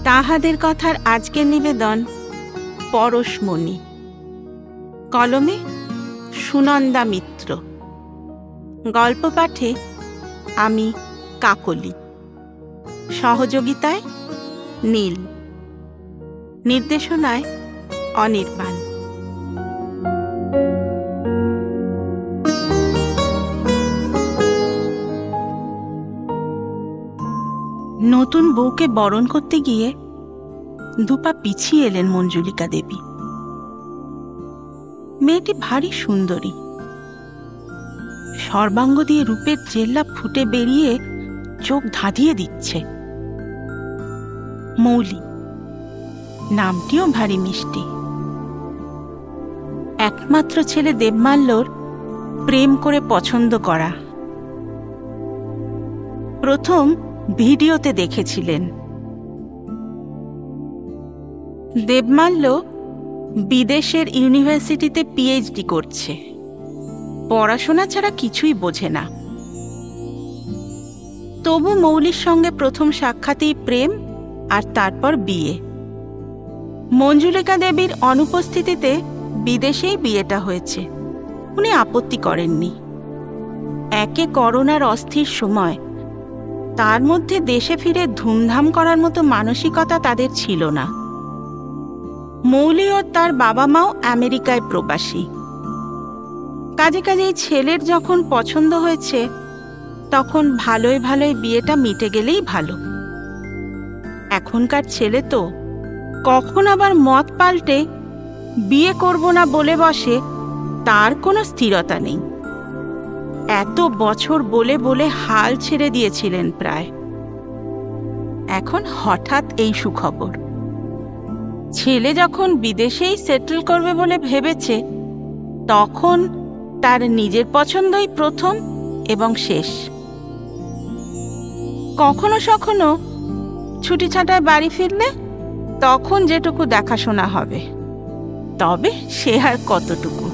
তাহাদের কথার আজকের নিবেদন পরশমণি। কলমে সুনন্দা মিত্র। গল্প পাঠে আমি কাকলি। সহযোগিতায় নীল। নির্দেশনায় অনির্বাণ। নতুন বউকে বরণ করতে গিয়ে দুপা পিছিয়ে এলেন মঞ্জুলিকা দেবী। মেয়েটি ভারী সুন্দরী, সর্বাঙ্গ দিয়ে রূপের জেল্লা ফুটে বেরিয়ে চোখ ধাঁধিয়ে দিচ্ছে। মৌলি, নামটিও ভারী মিষ্টি। একমাত্র ছেলে দেবমাল্যর প্রেম করে পছন্দ করা। প্রথম ভিডিওতে দেখেছিলেন। দেবমাল্য বিদেশের ইউনিভার্সিটিতে পিএইচডি করছে। পড়াশোনা ছাড়া কিছুই বোঝে না। তবু মৌলির সঙ্গে প্রথম সাক্ষাতেই প্রেম, আর তারপর বিয়ে। মঞ্জুলিকা দেবীর অনুপস্থিতিতে বিদেশেই বিয়েটা হয়েছে। উনি আপত্তি করেননি। একে করোনার অস্থির সময়, তার মধ্যে দেশে ফিরে ধুমধাম করার মতো মানসিকতা তাদের ছিল না। মৌলি ও তার বাবা মাও আমেরিকায় প্রবাসী। কাজেই ছেলের যখন পছন্দ হয়েছে, তখন ভালোই ভালোই বিয়েটা মিটে গেলেই ভালো। এখনকার ছেলে তো কখন আবার মত পাল্টে বিয়ে করব না বলে বসে, তার কোনো স্থিরতা নেই। এত বছর বলে বলে হাল ছেড়ে দিয়েছিলেন প্রায়। এখন হঠাৎ এই সুখবর। ছেলে যখন বিদেশেই সেটেল করবে বলে ভেবেছে, তখন তার নিজের পছন্দই প্রথম এবং শেষ। কখনো সখনো ছুটি ছাটায় বাড়ি ফিরলে তখন যেটুকু দেখাশোনা হবে, তবে সে আর কতটুকু।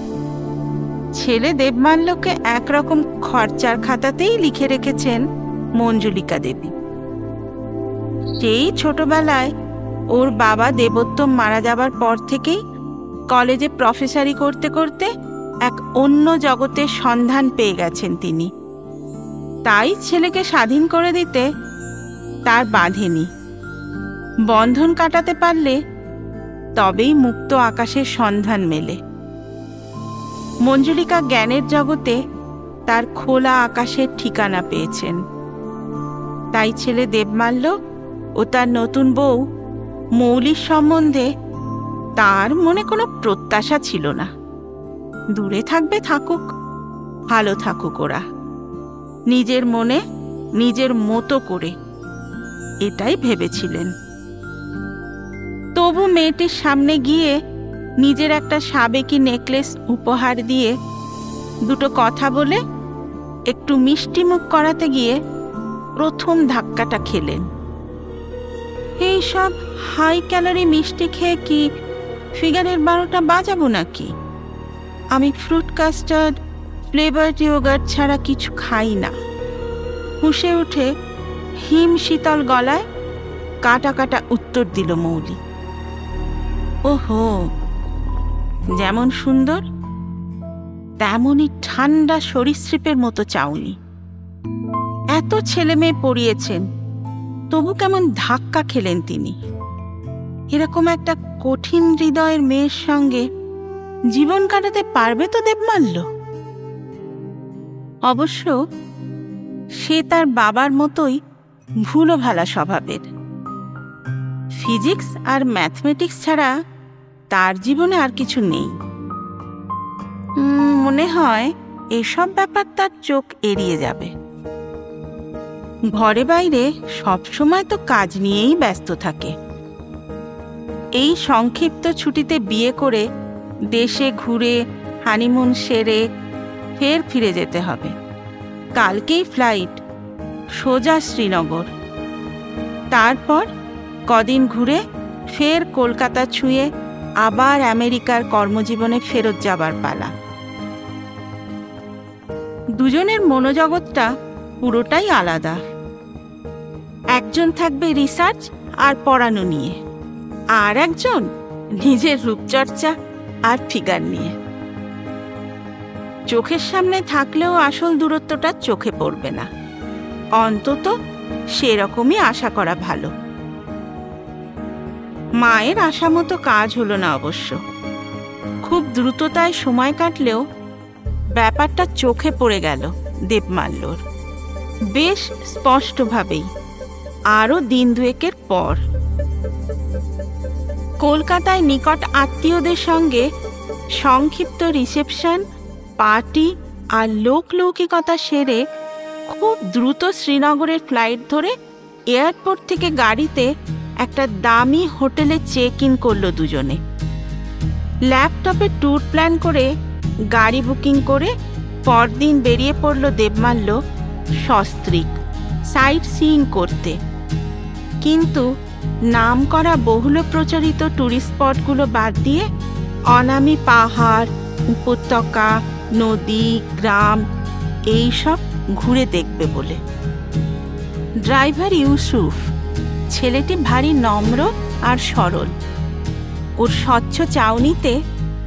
ছেলে দেবমাল্যকে একরকম খরচার খাতাতেই লিখে রেখেছেন মঞ্জুলিকা দেবী। সেই ছোটবেলায় ওর বাবা দেবোত্তম মারা যাবার পর থেকেই কলেজে প্রফেসরি করতে করতে এক অন্য জগতের সন্ধান পেয়ে গেছেন তিনি। তাই ছেলেকে স্বাধীন করে দিতে তার বাঁধেনি। বন্ধন কাটাতে পারলে তবেই মুক্ত আকাশের সন্ধান মেলে। মঞ্জুলিকা জ্ঞানের জগতে তার খোলা আকাশের ঠিকানা পেয়েছেন। তাই ছেলে দেবমাল্য ও তার নতুন বউ মৌলির সম্বন্ধে তার মনে কোনো প্রত্যাশা ছিল না। দূরে থাকবে থাকুক, ভালো থাকুক ওরা, নিজের মনে নিজের মতো করে, এটাই ভেবেছিলেন। তবু মেয়েটির সামনে গিয়ে নিজের একটা সাবেকি নেকলেস উপহার দিয়ে দুটো কথা বলে একটু মিষ্টি মুখ করাতে গিয়ে প্রথম ধাক্কাটা খেলেন। এই সব হাই ক্যালোরি মিষ্টি খেয়ে কি ফিগারের 12টা বাজাবো নাকি? আমি ফ্রুট কাস্টার্ড, ফ্লেভারড ইয়োগার্ট ছাড়া কিছু খাই না। হুঁশে উঠে হিম শীতল গলায় কাটা কাটা উত্তর দিল মৌলি। ওহো, যেমন সুন্দর তেমনই ঠান্ডা সরীসৃপের মতো চাউনি। এত ছেলে মেয়ে পড়িয়েছেন, তবু কেমন ধাক্কা খেলেন তিনি। এরকম একটা কঠিন হৃদয়ের মেয়ের সঙ্গে জীবন কাটাতে পারবে তো দেবমাল্য? অবশ্য সে তার বাবার মতোই ভুলো ভালা স্বভাবের। ফিজিক্স আর ম্যাথমেটিক্স ছাড়া তার জীবনে আর কিছু নেই। মনে হয় এসব ব্যাপার তার চোখ এড়িয়ে যাবে। ঘরে বাইরে সবসময় তো কাজ নিয়েই ব্যস্ত থাকে। এই সংক্ষিপ্ত ছুটিতে বিয়ে করে দেশে ঘুরে হানিমুন সেরে ফের ফিরে যেতে হবে। কালকেই ফ্লাইট, সোজা শ্রীনগর। তারপর কদিন ঘুরে ফের কলকাতা ছুঁয়ে আবার আমেরিকার কর্মজীবনে ফেরত যাবার পালা। দুজনের মনোজগৎটা পুরোটাই আলাদা। একজন থাকবে রিসার্চ আর পড়ানো নিয়ে, আর একজন নিজের রূপচর্চা আর ফিগার নিয়ে। চোখের সামনে থাকলেও আসল দূরত্বটা চোখে পড়বে না, অন্তত সেরকমই আশা করা ভালো। মায়ের আশা মতো কাজ হলো না অবশ্য। খুব দ্রুততায় সময় কাটলেও ব্যাপারটা চোখে পড়ে গেল দেবমাল্যর, বেশ স্পষ্টভাবেই আরও দিন দুয়েকের পর। কলকাতায় নিকট আত্মীয়দের সঙ্গে সংক্ষিপ্ত রিসেপশন, পার্টি আর লোকলৌকিকতা সেরে খুব দ্রুত শ্রীনগরের ফ্লাইট ধরে এয়ারপোর্ট থেকে গাড়িতে একটা দামি হোটেলে চেক ইন করলো দুজনে। ল্যাপটপে ট্যুর প্ল্যান করে গাড়ি বুকিং করে পরদিন বেরিয়ে পড়ল দেবমাল্য সস্ত্রীক সাইট সিইং করতে। কিন্তু নাম করা বহুল প্রচারিত ট্যুরিস্ট স্পটগুলো বাদ দিয়ে অনামি পাহাড়, উপত্যকা, নদী, গ্রাম এইসব ঘুরে দেখবে বলে। ড্রাইভার ইউসুফ ছেলেটি ভারী নম্র আর সরল। ওর স্বচ্ছ চাউনিতে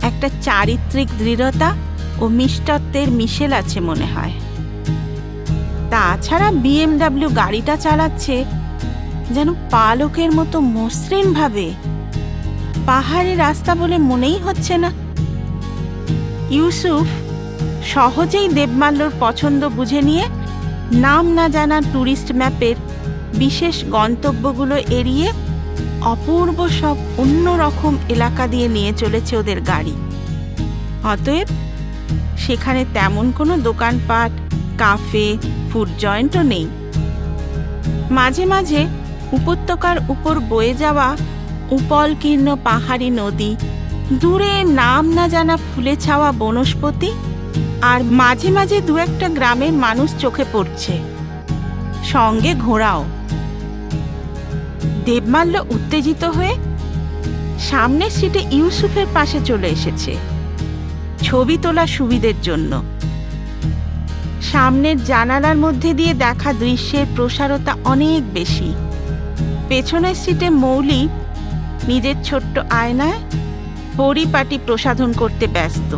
একটা চারিত্রিক দৃঢ়তা ও মিষ্টত্বের মিশেল আছে মনে হয়। তাছাড়া BMW গাড়িটা চালাচ্ছে যেন পালকের মতো মসৃণ ভাবে, পাহাড়ি রাস্তা বলে মনেই হচ্ছে না। ইউসুফ সহজেই দেবমাল্যর পছন্দ বুঝে নিয়ে নাম না জানা ট্যুরিস্ট ম্যাপের বিশেষ গন্তব্যগুলো এড়িয়ে অপূর্ব সব অন্যরকম এলাকা দিয়ে নিয়ে চলেছে ওদের গাড়ি। অতএব সেখানে তেমন কোনো দোকানপাট, কাফে, ফুড জয়েন্টও নেই। মাঝে মাঝে উপত্যকার উপর বয়ে যাওয়া উপলকীর্ণ পাহাড়ি নদী, দূরে নাম না জানা ফুলে ছাওয়া বনস্পতি, আর মাঝে মাঝে দু একটা গ্রামের মানুষ চোখে পড়ছে, সঙ্গে ঘোড়াও। দেবমাল্য উত্তেজিত হয়ে সামনের সিটে ইউসুফের পাশে চলে এসেছে ছবি তোলা সুবিধের জন্য। সামনের জানালার মধ্যে দিয়ে দেখা দৃশ্যের প্রসারতা অনেক বেশি। পেছনের সিটে মৌলি নিজের ছোট্ট আয়নায় পরিপাটি প্রসাধন করতে ব্যস্ত।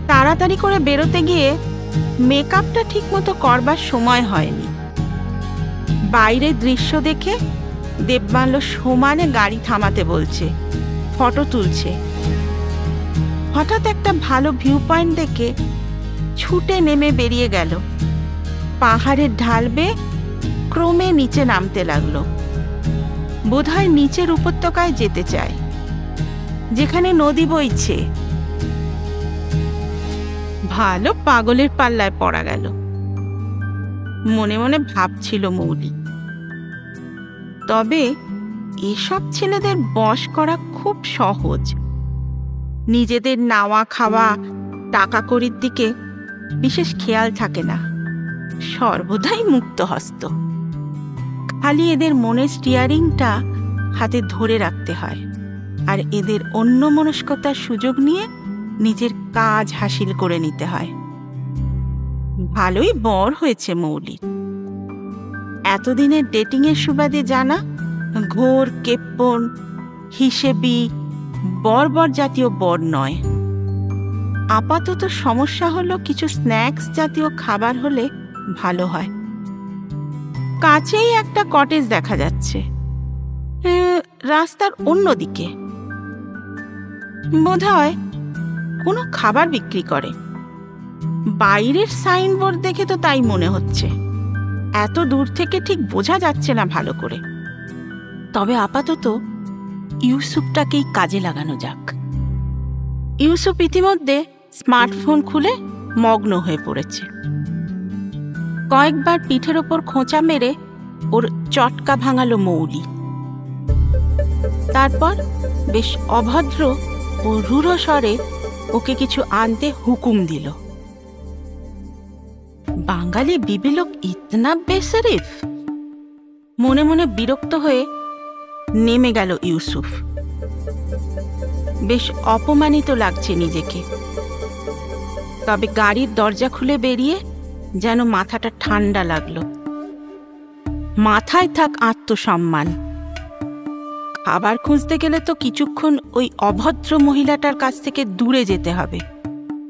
তাড়াতাড়ি করে বেরোতে গিয়ে মেকআপটা ঠিকমতো করবার সময় হয়নি। বাইরের দৃশ্য দেখে দেবমাল্য সমানে গাড়ি থামাতে বলছে, ফটো তুলছে। হঠাৎ একটা ভালো ভিউ পয়েন্ট দেখে ছুটে নেমে বেরিয়ে গেল। পাহাড়ের ঢাল বেয়ে ক্রমে নিচে নামতে লাগলো। বোধহয় নিচের উপত্যকায় যেতে চায়, যেখানে নদী বইছে। ভালো পাগলের পাল্লায় পড়া গেল, মনে মনে ভাবছিল মৌলি। তবে এসব ছেলেদের বশ করা খুব সহজ। নিজেদের নাওয়া খাওয়া, টাকা কড়ির দিকে বিশেষ খেয়াল থাকে না, সর্বদাই মুক্ত হস্ত। খালি এদের মনের স্টিয়ারিংটা হাতে ধরে রাখতে হয়, আর এদের অন্য মনস্কতার সুযোগ নিয়ে নিজের কাজ হাসিল করে নিতে হয়। ভালোই বর হয়েছে মৌলির। এতদিনের ডেটিংয়ের সুবাদে জানা ঘোর, কেপ্পন, হিসেবি, বর্বর জাতীয় বর নয়। আপাতত সমস্যা হলো কিছু স্ন্যাক্স জাতীয় খাবার হলে ভালো হয়। কাছেই একটা কটেজ দেখা যাচ্ছে, রাস্তার অন্যদিকে। বোধহয় কোনো খাবার বিক্রি করে। বাইরের সাইনবোর্ড দেখে তো তাই মনে হচ্ছে। এত দূর থেকে ঠিক বোঝা যাচ্ছে না ভালো করে। তবে আপাতত ইউসুফটাকেই কাজে লাগানো যাক। ইউসুফ ইতিমধ্যে স্মার্টফোন খুলে মগ্ন হয়ে পড়েছে। কয়েকবার পিঠের ওপর খোঁচা মেরে ওর চটকা ভাঙালো মৌলি। তারপর বেশ অভদ্র ও রূঢ় স্বরে ওকে কিছু আনতে হুকুম দিল। বাঙালি বিবি লোক ইতনা বেশরিফ। মনে মনে বিরক্ত হয়ে নেমে গেল ইউসুফ। বেশ অপমানিত লাগছে নিজেকে। তবে গাড়ির দরজা খুলে বেরিয়ে যেন মাথাটা ঠান্ডা লাগলো। মাথায় থাক আত্মসম্মান। খাবার খুঁজতে গেলে তো কিছুক্ষণ ওই অভদ্র মহিলাটার কাছ থেকে দূরে যেতে হবে,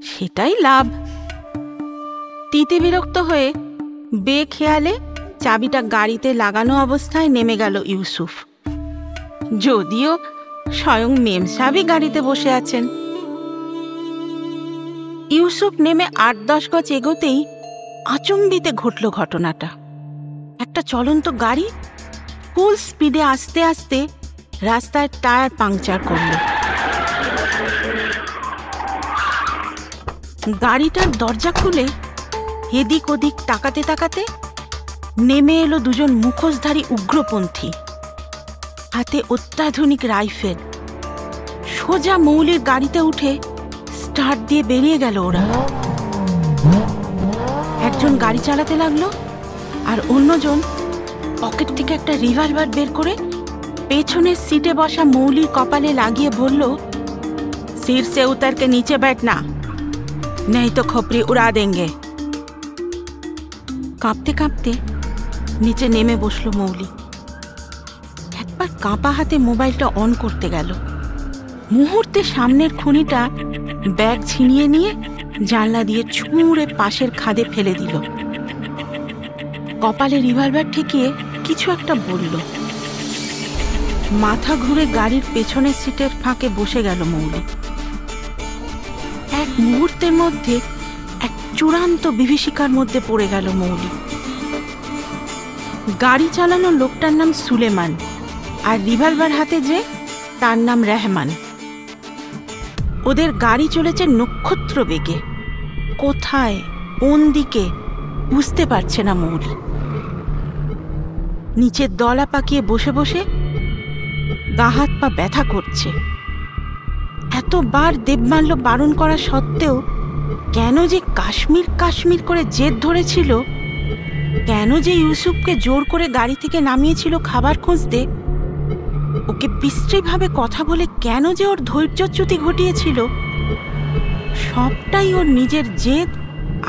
সেটাই লাভ। তিতে বিরক্ত হয়ে বেখেয়ালে চাবিটা গাড়িতে লাগানো অবস্থায় নেমে গেল ইউসুফ। যদিও স্বয়ং মেম সাহেবই গাড়িতে বসে আছেন। ইউসুফ নেমে ৮-১০ গজ এগোতেই আচম্বিতে ঘটল ঘটনাটা। একটা চলন্ত গাড়ি ফুল স্পিডে আস্তে আস্তে রাস্তায় টায়ার পাংচার করল। গাড়িটার দরজা খুলে এদিক ওদিক তাকাতে তাকাতে নেমে এলো দুজন মুখোশধারী উগ্রপন্থী, হাতে অত্যাধুনিক রাইফেল। সোজা মৌলির গাড়িতে উঠে স্টার্ট দিয়ে বেরিয়ে গেল ওরা। একজন গাড়ি চালাতে লাগলো, আর অন্যজন পকেট থেকে একটা রিভলভার বের করে পেছনের সিটে বসা মৌলির কপালে লাগিয়ে বলল, সিট সে উতার কে নিচে बैठना, नहीं तो खोपड़ी उड़ा देंगे। কাঁপতে কাঁপতে নিচে নেমে বসলো মৌলি। একবার কাঁপা হাতে মোবাইলটা অন করতে গেল। মুহূর্তে সামনের খুনিটা ব্যাগ ছিনিয়ে নিয়ে জানলা দিয়ে ছুঁড়ে পাশের খাদে ফেলে দিল। কপালে রিভলভার ঠেকিয়ে কিছু একটা বলল। মাথা ঘুরে গাড়ির পেছনের সিটের ফাঁকে বসে গেল মৌলি। এক মুহূর্তের মধ্যে এক চূড়ান্ত বিভীষিকার মধ্যে পড়ে গেল মৌলি। গাড়ি চালানো লোকটার নাম সুলেমান, আর রিভলভার হাতে যে তার নাম রহমান। ওদের গাড়ি চলেছে নক্ষত্র বেগে। কোথায়, কোন দিকে বুঝতে পারছে না মৌলি। নিচে দলা পাকিয়ে বসে বসে গা হাত পা ব্যথা করছে। এতবার দেবমাল্য বারণ করা সত্ত্বেও কেন যে কাশ্মীর কাশ্মীর করে জেদ ধরেছিল, কেন যে ইউসুফকে জোর করে গাড়ি থেকে নামিয়েছিল খাবার খুঁজতে, ওকে বিশ্রীভাবে কথা বলে কেন যে ওর ধৈর্যচ্যুতি ঘটিয়েছিল, সবটাই ওর নিজের জেদ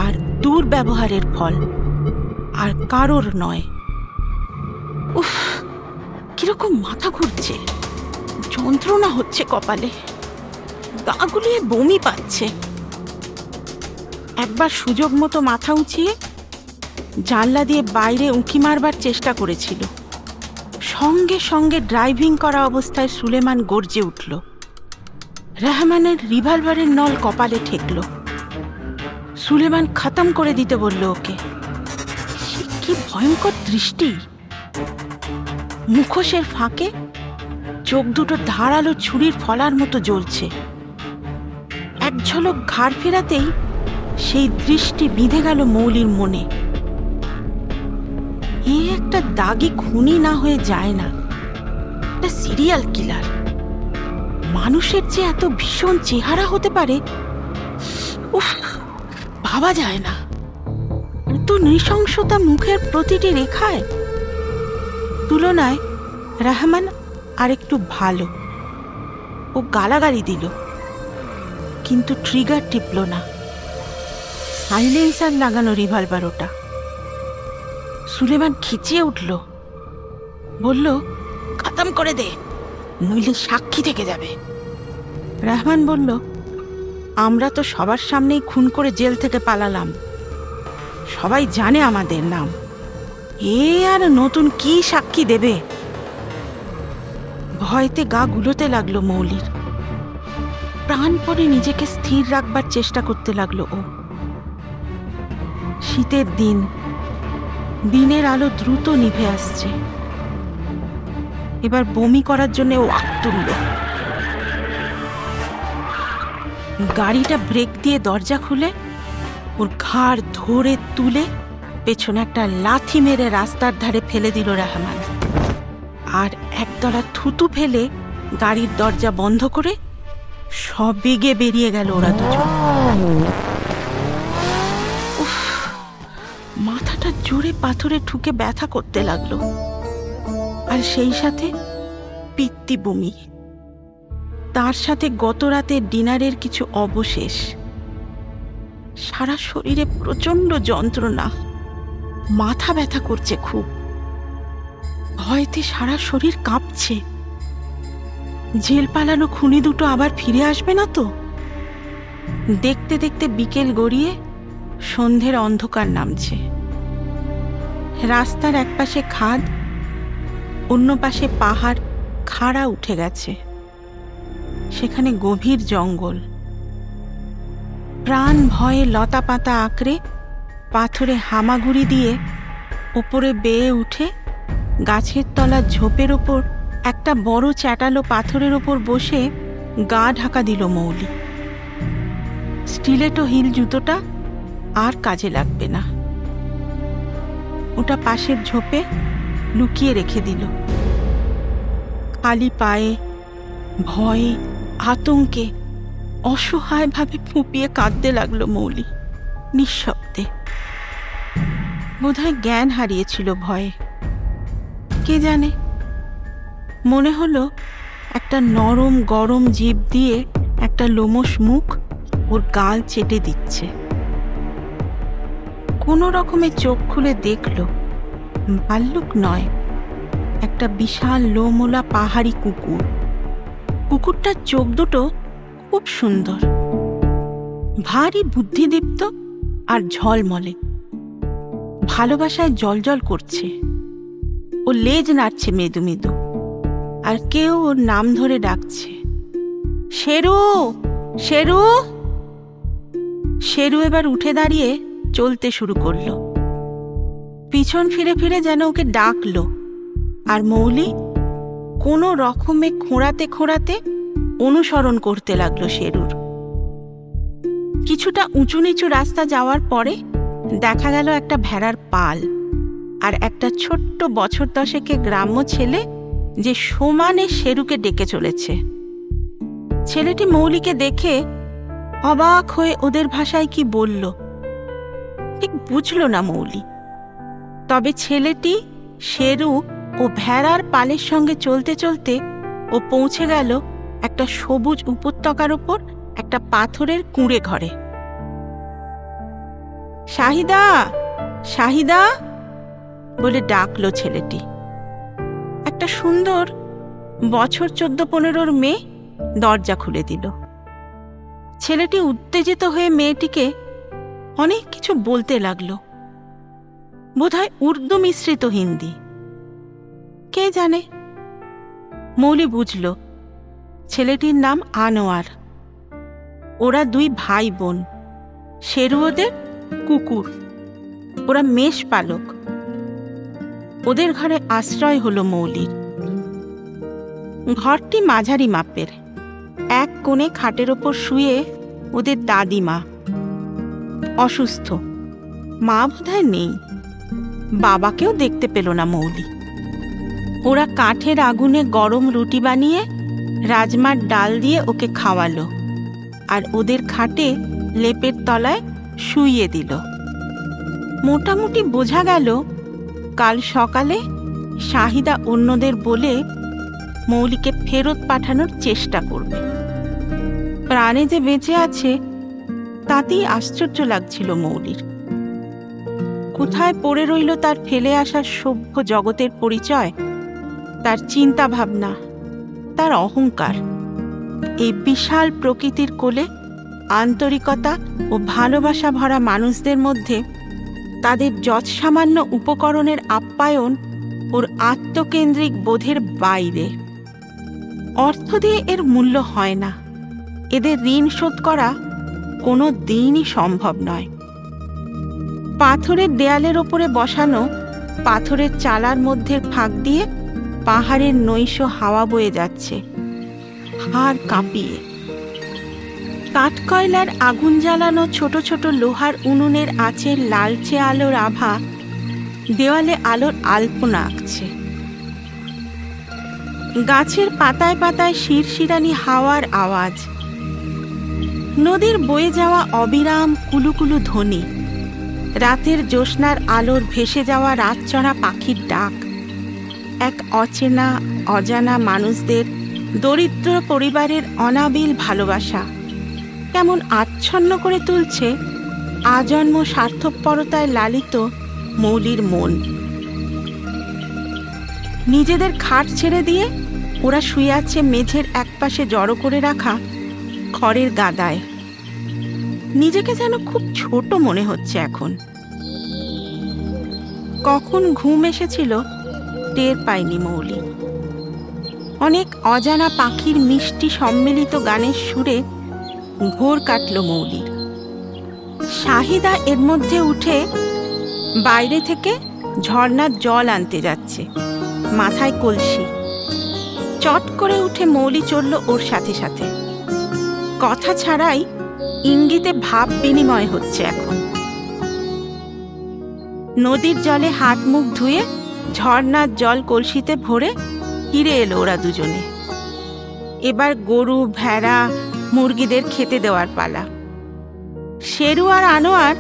আর দুর্ব্যবহারের ফল, আর কারোর নয়। উফ, কিরকম মাথা ঘুরছে, যন্ত্রণা হচ্ছে কপালে, গা গুলিয়ে বমি পাচ্ছে। একবার সুযোগ মতো মাথা উঁচিয়ে জানলা দিয়ে বাইরে উঁকি মারবার চেষ্টা করেছিল। সঙ্গে সঙ্গে ড্রাইভিং করা অবস্থায় সুলেমান গর্জে উঠল। রহমানের রিভলভারের নল কপালে ঠেকল। সুলেমান খতম করে দিতে বলল ওকে। কি ভয়ঙ্কর দৃষ্টি! মুখোশের ফাঁকে চোখ দুটো ধারালো ছুরির ফলার মতো জ্বলছে। এক ঝলক ঘাড় ফেরাতেই সেই দৃষ্টি বিঁধে গেল মৌলির মনে। এ একটা দাগি খুনি না হয়ে যায় না, একটা সিরিয়াল কিলার। মানুষের যে এত ভীষণ চেহারা হতে পারে, উফ, ভাবা যায় না। তো নৃশংসতা মুখের প্রতিটি রেখায়। তুলনায় রহমান আরেকটু ভালো। ও গালাগালি দিল, কিন্তু ট্রিগার টিপল না। সাইলেন্সার লাগানো রিভলভার ওটা। সুলেমান খিচিয়ে উঠল, বলল, খতম করে দে, নইলে সাক্ষী থেকে যাবে। রহমান বলল, আমরা তো সবার সামনেই খুন করে জেল থেকে পালালাম, সবাই জানে আমাদের নাম, এ আর নতুন কি সাক্ষী দেবে? ভয়তে গা গুলোতে লাগলো মৌলির। প্রাণপণে নিজেকে স্থির রাখবার চেষ্টা করতে লাগলো ও। শীতের দিন, দিনের আলো দ্রুত নিভে আসছে। এবার বমি করার জন্য ও আঁক তুলল। গাড়িটা ব্রেক দিয়ে দরজা খুলে ওর ঘাড় ধরে তুলে পেছনে একটা লাথি মেরে রাস্তার ধারে ফেলে দিল রহমান। আর একতলা থুতু ফেলে গাড়ির দরজা বন্ধ করে সবেগে বেরিয়ে গেল ওরা দুজন। উফ, মাথাটা জোরে পাথরে ঠুকে ব্যথা করতে লাগলো, আর সেই সাথে পিত্তি বমি। তার সাথে গত রাতের ডিনারের কিছু অবশেষ। সারা শরীরে প্রচন্ড যন্ত্রণা, মাথা ব্যথা করছে খুব। ভয়তে সারা শরীর কাঁপছে। জেল পালানো খুনি দুটো আবার ফিরে আসবে না তো? দেখতে দেখতে বিকেল গড়িয়ে সন্ধ্যের অন্ধকার নামছে। রাস্তার একপাশে খাদ, অন্য পাশে পাহাড় খাড়া উঠে গেছে। সেখানে গভীর জঙ্গল। প্রাণ ভয়ে লতা পাতা আঁকড়ে পাথরে হামাগুড়ি দিয়ে ওপরে বেয়ে উঠে গাছের তলার ঝোপের ওপর একটা বড় চ্যাটালো পাথরের ওপর বসে গা ঢাকা দিল মৌলি। স্টিলেটো হিল জুতোটা আর কাজে লাগবে না, ওটা পাশের ঝোপে লুকিয়ে রেখে দিল। খালি পায়ে, ভয়ে, আতঙ্কে অসহায়ভাবে ফুঁপিয়ে কাঁদতে লাগলো মৌলি, নিঃশব্দে। বোধহয় জ্ঞান হারিয়েছিল ভয়ে, কে জানে। মনে হলো একটা নরম গরম জিভ দিয়ে একটা লোমশ মুখ ওর গাল চেটে দিচ্ছে। কোনো রকমে চোখ খুলে দেখল ভাল্লুক নয়, একটা বিশাল লোমোলা পাহাড়ি কুকুর। কুকুরটার চোখ দুটো খুব সুন্দর, ভারী বুদ্ধিদীপ্ত আর ঝলমলে, ভালোবাসায় জলজল করছে। ও লেজ নাড়ছে মৃদু মৃদু, আর কেউ ওর নাম ধরে ডাকছে, শেরু, শেরু। শেরু এবার উঠে দাঁড়িয়ে চলতে শুরু করলো, পিছন ফিরে ফিরে যেন ওকে ডাকলো। আর মৌলি কোনো রকমে খোঁড়াতে খোঁড়াতে অনুসরণ করতে লাগলো শেরুর। কিছুটা উঁচু নিচু রাস্তা যাওয়ার পরে দেখা গেল একটা ভেড়ার পাল আর একটা ছোট্ট বছর দশেকের গ্রাম্য ছেলে যে সমানে শেরুকে ডেকে চলেছে। ছেলেটি মৌলিকে দেখে অবাক হয়ে ওদের ভাষায় কি বলল ঠিক বুঝল না মৌলি। তবে ছেলেটি শেরু ও ভেড়ার পালের সঙ্গে চলতে চলতে ও পৌঁছে গেল একটা সবুজ উপত্যকার ওপর একটা পাথরের কুঁড়ে ঘরে। শাহিদা, শাহিদা বলে ডাকলো ছেলেটি। একটা সুন্দর বছর 14-15 মেয়ে দরজা খুলে দিল। ছেলেটি উত্তেজিত হয়ে মেয়েটিকে অনেক কিছু বলতে লাগলো, বোধহয় উর্দু মিশ্রিত হিন্দি, কে জানে। মৌলি বুঝল ছেলেটির নাম আনোয়ার। ওরা দুই ভাই বোন, শেরু ওদের কুকুর, ওরা মেষ পালক। ওদের ঘরে আশ্রয় হলো মৌলির। ঘরটি মাঝারি মাপের। এক কোণে খাটের ওপর শুয়ে ওদের দাদিমা, অসুস্থ। মা বোধহয় নেই, বাবাকেও দেখতে পেল না মৌলি। ওরা কাঠের আগুনে গরম রুটি বানিয়ে রাজমার ডাল দিয়ে ওকে খাওয়ালো আর ওদের খাটে লেপের তলায় শুইয়ে দিল। মোটামুটি বোঝা গেল কাল সকালে শাহিদা অন্যদের বলে মৌলিকে ফেরত পাঠানোর চেষ্টা করবে। প্রাণে যে বেঁচে আছে তাতেই আশ্চর্য লাগছিল মৌলির। কোথায় পড়ে রইল তার ফেলে আসা সভ্য জগতের পরিচয়, তার চিন্তা ভাবনা, তার অহংকার। এই বিশাল প্রকৃতির কোলে আন্তরিকতা ও ভালোবাসা ভরা মানুষদের মধ্যে তাদের যৎসামান্য উপকরণের আপ্যায়ন ওর আত্মকেন্দ্রিক বোধের বাইরে। অর্থ দিয়ে এর মূল্য হয় না, এদের ঋণ শোধ করা কোনো দিনই সম্ভব নয়। পাথরের দেয়ালের ওপরে বসানো পাথরের চালার মধ্যে ফাঁক দিয়ে পাহাড়ের নৈশ হাওয়া বয়ে যাচ্ছে হাড় কাঁপিয়ে। কাঠকয়লার আগুন জ্বালানো ছোট ছোট লোহার উনুনের আঁচের লালচে আলোর আভা দেওয়ালে আলোর আলপনা আঁকছে। গাছের পাতায় পাতায় শিরশিরানি হাওয়ার আওয়াজ, নদীর বয়ে যাওয়া অবিরাম কুলুকুলু ধ্বনি, রাতের জ্যোৎস্নার আলোর ভেসে যাওয়া রাতচরা পাখির ডাক, এক অচেনা অজানা মানুষদের দরিদ্র পরিবারের অনাবিল ভালোবাসা কেমন আচ্ছন্ন করে তুলছে আজন্ম স্বার্থপরতায় লালিত মৌলির মন। নিজেদের খাট ছেড়ে দিয়ে ওরা শুয়ে আছে মেঝের একপাশে জড়ো করে রাখা খড়ের গাদায়। নিজেকে যেন খুব ছোট মনে হচ্ছে এখন। কখন ঘুম এসেছিল টের পায়নি মৌলি। অনেক অজানা পাখির মিষ্টি সম্মিলিত গানের সুরে ঘোর কাটল মৌলির। শাহিদা এর মধ্যে উঠে বাইরে থেকে ঝর্ণার জল আনতে যাচ্ছে, মাথায় কলসি। চট করে উঠে মৌলি চলল ওর সাথে সাথে। কথা ছাড়াই ইঙ্গিতে ভাব বিনিময় হচ্ছে এখন। নদীর জলে হাত মুখ ধুয়ে ঝর্ণার জল কলসিতে ভরে ফিরে এলো ওরা দুজনে। এবার গরু, ভেড়া, মুরগিদের খেতে দেওয়ার পালা। শেরু আর আনোয়ার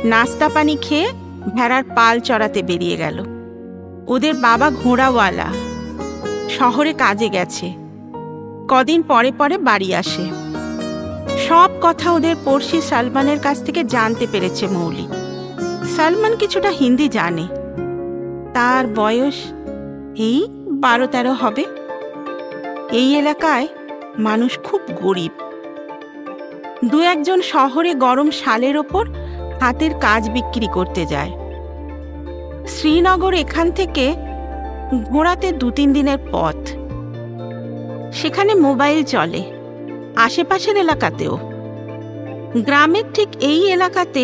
নাস্তা পানি খেয়ে ভেড়ার পাল চড়াতে বেরিয়ে গেল। ওদের বাবা ঘোড়াওয়ালা, শহরে কাজে গেছে, কদিন পরে পরে বাড়ি আসে। সব কথা ওদের পড়শি সালমানের কাছ থেকে জানতে পেরেছে মৌলি। সালমান কিছুটা হিন্দি জানে। তার বয়স এই 12-13 হবে। এই এলাকায় মানুষ খুব গরিব। দু একজন শহরে গরম শালের ওপর হাতের কাজ বিক্রি করতে যায়। শ্রীনগর এখান থেকে ঘোড়াতে 2-3 দিনের পথ। সেখানে মোবাইল চলে, আশেপাশের এলাকাতেও। গ্রামের ঠিক এই এলাকাতে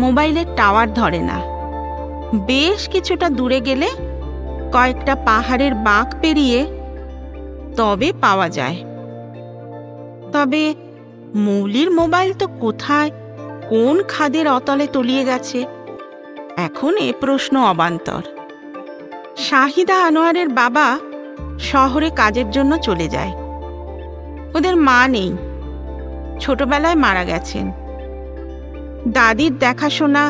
মোবাইলের টাওয়ার ধরে না। বেশ কিছুটা দূরে গেলে কয়েকটা পাহাড়ের বাঁক পেরিয়ে তবে পাওয়া যায়। তবে মৌলির মোবাইল তো কোথায়, কোন খাদের অতলে তলিয়ে গেছে, এখন এ প্রশ্ন অবান্তর। শাহিদা আনোয়ারের বাবা শহরে কাজের জন্য চলে যায়। ওদের মা নেই, ছোটবেলায় মারা গেছেন। দাদির দেখাশোনা,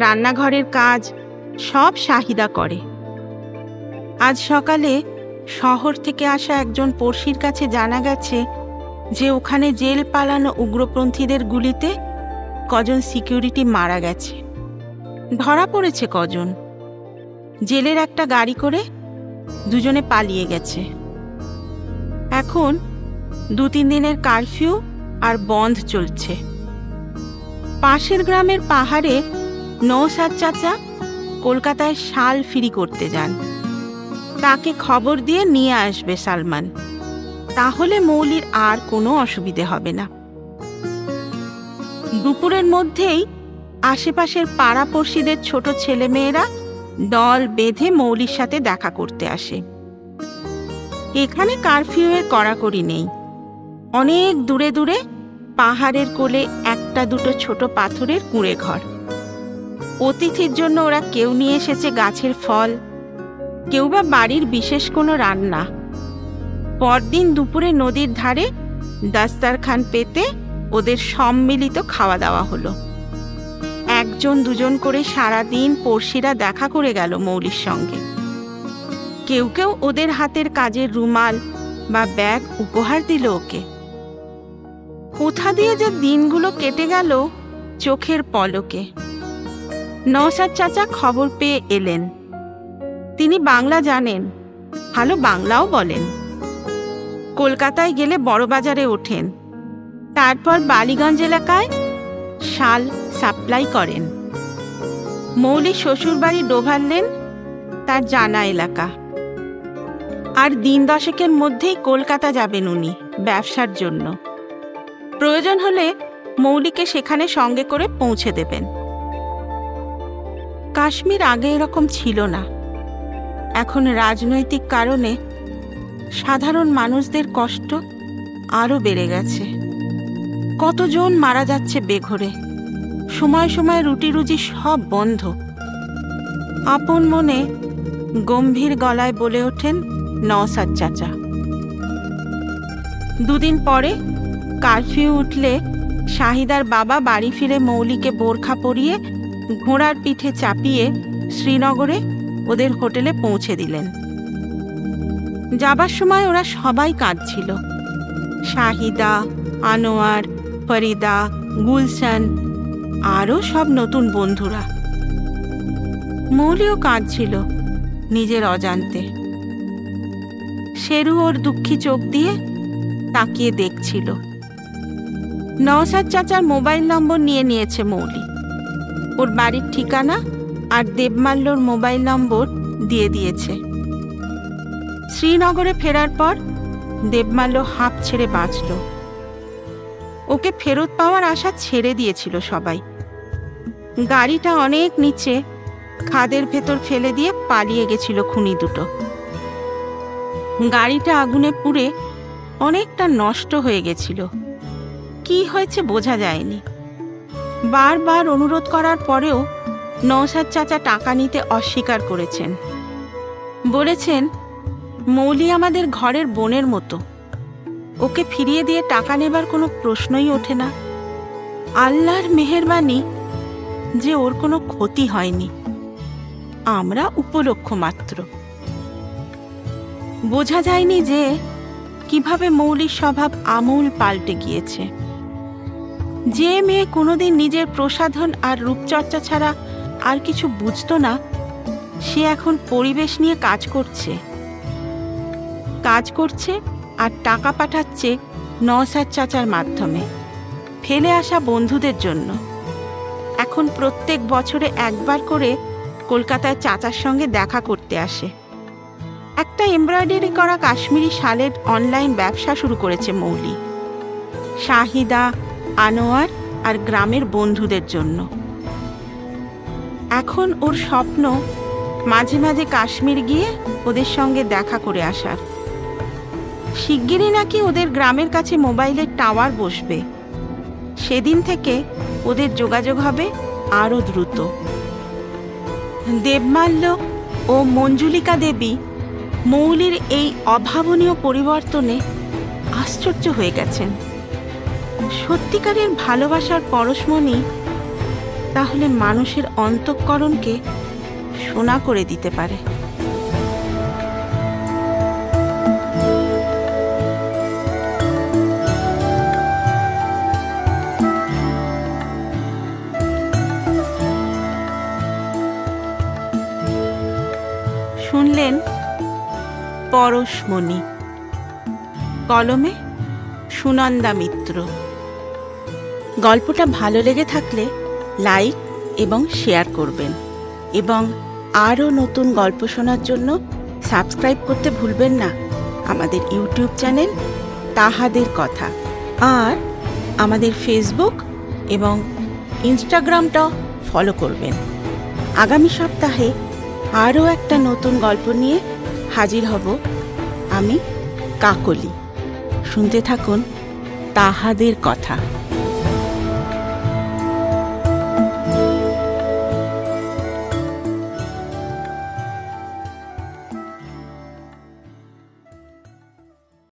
রান্নাঘরের কাজ সব শাহিদা করে। আজ সকালে শহর থেকে আসা একজন পড়শির কাছে জানা গেছে যে ওখানে জেল পালানো উগ্রপন্থীদের গুলিতে কজন সিকিউরিটি মারা গেছে। ধরা পড়েছে কজন। জেলের একটা গাড়ি করে দুজনে পালিয়ে গেছে। এখন 2-3 দিনের কারফিউ আর বন্ধ চলছে। পাশের গ্রামের পাহাড়ে নৌসাদ চাচা কলকাতায় শাল ফিরি করতে যান। তাকে খবর দিয়ে নিয়ে আসবে সালমান। তাহলে মৌলির আর কোনো অসুবিধে হবে না। দুপুরের মধ্যেই আশেপাশের পাড়াপড়শিদের ছোট ছেলেমেয়েরা দল বেঁধে মৌলির সাথে দেখা করতে আসে। এখানে কারফিউয়ের কড়াকড়ি নেই। অনেক দূরে দূরে পাহাড়ের কোলে 1-2 ছোট পাথরের কুঁড়ে ঘর। অতিথির জন্য ওরা কেউ নিয়ে এসেছে গাছের ফল, কেউ বা বাড়ির বিশেষ কোনো রান্না। পরদিন দুপুরে নদীর ধারে দাস্তারখান পেতে ওদের সম্মিলিত খাওয়া দাওয়া হলো। 1-2 করে সারাদিন পড়শিরা দেখা করে গেল মৌলির সঙ্গে। কেউ কেউ ওদের হাতের কাজের রুমাল বা ব্যাগ উপহার দিল ওকে। কোথা দিয়ে যে দিনগুলো কেটে গেল চোখের পলকে। নওশাদ চাচা খবর পেয়ে এলেন। তিনি বাংলা জানেন, ভালো বাংলাও বলেন। কলকাতায় গেলে বড়বাজারে ওঠেন, তারপর বালিগঞ্জ এলাকায় শাল সাপ্লাই করেন। মৌলি শ্বশুরবাড়ি ডোভারলেন তার জানা এলাকা। আর 10-10 মধ্যেই কলকাতা যাবেন উনি ব্যবসার জন্য। প্রয়োজন হলে মৌলিকে সেখানে সঙ্গে করে পৌঁছে দেবেন। কাশ্মীর আগে এরকম ছিল না। এখন রাজনৈতিক কারণে সাধারণ মানুষদের কষ্ট আরও বেড়ে গেছে। কতজন মারা যাচ্ছে বেঘরে। সময় সময় রুটি রুজি সব বন্ধ। আপন মনে গম্ভীর গলায় বলে ওঠেন নওশাদ চাচা। 2 দিন পরে কারফিউ উঠলে শাহিদার বাবা বাড়ি ফিরে মৌলিকে বোরখা পরিয়ে ঘোড়ার পিঠে চাপিয়ে শ্রীনগরে ওদের হোটেলে পৌঁছে দিলেন। যাবার সময় ওরা সবাই কাঁদছিল। শাহিদা, আনোয়ার, ফরিদা, গুলশান, আরও সব নতুন বন্ধুরা। মৌলিও কাঁদছিল নিজের অজান্তে। শেরু ওর দুঃখী চোখ দিয়ে তাকিয়ে দেখছিল। নওশাদ চাচার মোবাইল নম্বর নিয়ে নিয়েছে মৌলি। ওর বাড়ির ঠিকানা আর দেবমাল্যর মোবাইল নম্বর দিয়ে দিয়েছে। শ্রীনগরে ফেরার পর দেবমাল্য হাঁপ ছেড়ে বাঁচল। ওকে ফেরত পাওয়ার আশা ছেড়ে দিয়েছিল সবাই। গাড়িটা অনেক নিচে খাদের ভেতর ফেলে দিয়ে পালিয়ে গেছিল খুনি দুটো। গাড়িটা আগুনে পুড়ে অনেকটা নষ্ট হয়ে গেছিল। কি হয়েছে বোঝা যায়নি। বারবার অনুরোধ করার পরেও নওশাদ চাচা টাকা নিতে অস্বীকার করেছেন। বলেছেন, মৌলি আমাদের ঘরের বোনের মতো, ওকে ফিরিয়ে দিয়ে টাকা নেবার কোনো প্রশ্নই ওঠে না। আল্লাহর মেহেরবানি যে ওর কোনো ক্ষতি হয়নি, আমরা উপলক্ষ মাত্র। বোঝা যায়নি যে কিভাবে মৌলির স্বভাব আমূল পাল্টে গিয়েছে। যে মেয়ে কোনোদিন নিজের প্রসাধন আর রূপচর্চা ছাড়া আর কিছু বুঝতো না, সে এখন পরিবেশ নিয়ে কাজ করছে আর টাকা পাঠাচ্ছে নওশাদ চাচার মাধ্যমে ফেলে আসা বন্ধুদের জন্য। এখন প্রত্যেক বছরে একবার করে কলকাতায় চাচার সঙ্গে দেখা করতে আসে। একটা এমব্রয়ডারি করা কাশ্মীরি শালের অনলাইন ব্যবসা শুরু করেছে মৌলি, শাহিদা, আনোয়ার আর গ্রামের বন্ধুদের জন্য। এখন ওর স্বপ্ন মাঝে মাঝে কাশ্মীর গিয়ে ওদের সঙ্গে দেখা করে আসার। শিগগিরই নাকি ওদের গ্রামের কাছে মোবাইলের টাওয়ার বসবে। সেদিন থেকে ওদের যোগাযোগ হবে আরও দ্রুত। দেবমাল্য ও মঞ্জুলিকা দেবী মৌলির এই অভাবনীয় পরিবর্তনে আশ্চর্য হয়ে গেছেন। সত্যিকারের ভালোবাসার পরশমণি তাহলে মানুষের অন্তঃকরণকে সোনা করে দিতে পারে। শুনলেন পরশমণি, কলমে সুনন্দা মিত্র। গল্পটা ভালো লেগে থাকলে লাইক এবং শেয়ার করবেন, এবং আরও নতুন গল্প শোনার জন্য সাবস্ক্রাইব করতে ভুলবেন না আমাদের ইউটিউব চ্যানেল তাহাদের কথা। আর আমাদের ফেসবুক এবং ইনস্টাগ্রামটাও ফলো করবেন। আগামী সপ্তাহে আরও একটা নতুন গল্প নিয়ে হাজির হব আমি, কাকলি। শুনতে থাকুন তাহাদের কথা।